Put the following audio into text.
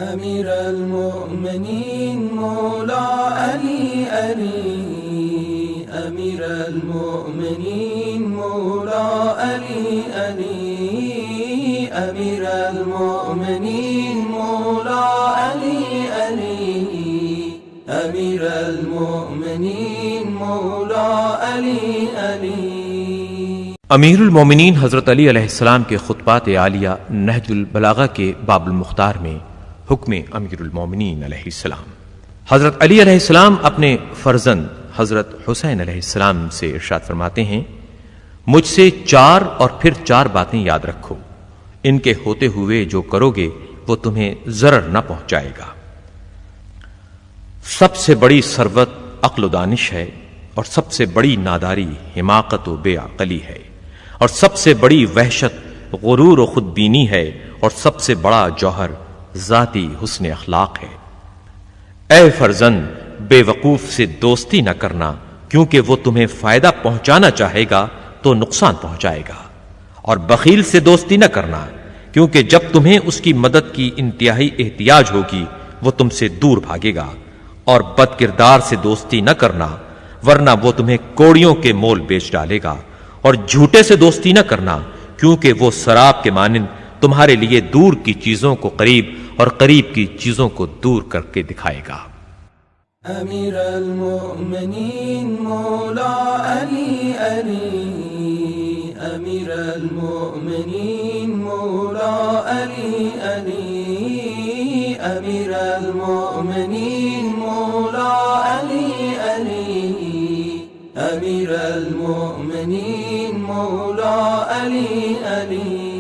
أمير المؤمنين مولا علي علي أمير المؤمنين مولا علي علي أمير المؤمنين مولا علي علي أمير المؤمنين مولا علي علي। अमीरुल मोमिनीन हज़रत अली अलैहिस्सलाम के खुतबात आलिया नहजुल बलागा के बाबुल मुख्तार में हुक्म अमीरुल मोमिनीन अलैहिस्सलाम। हज़रत अली अलैहिस्सलाम अपने फर्जंद हज़रत हुसैन अलैहिस्सलाम से इरशाद फरमाते हैं, मुझसे 4 और फिर 4 बातें याद रखो, इनके होते हुए जो करोगे वो तुम्हें जरर न पहुंचाएगा। सबसे बड़ी सरवत अक्ल दानिश है और सबसे बड़ी नादारी हिमाकत व बेअक्ली है और सबसे बड़ी वहशत गुरूर व खुदबीनी है और सबसे बड़ा जौहर जाती हुस्न अखलाक है। ऐ फर्जंद, बेवकूफ से दोस्ती न करना, क्योंकि वो तुम्हें फायदा पहुंचाना चाहेगा तो नुकसान पहुंचाएगा, और बखील से दोस्ती न करना, क्योंकि जब तुम्हें उसकी मदद की इंतहाई एहतियाज होगी वो तुमसे दूर भागेगा, और बदकिरदार से दोस्ती न करना, वरना वो तुम्हें कोड़ियों के मोल बेच डालेगा, और झूठे से दोस्ती न करना, क्योंकि वो शराब के मानिंद तुम्हारे लिए दूर की चीजों को करीब और करीब की चीजों को दूर करके दिखाएगा। अमीर अल-मुअमिनीन मौला अली अली अमीर अल-मुअमिनीन मौला अली अली अमीर अल-मुअमिनीन मौला अली अली अमीर अल-मुअमिनीन मौला अली अली।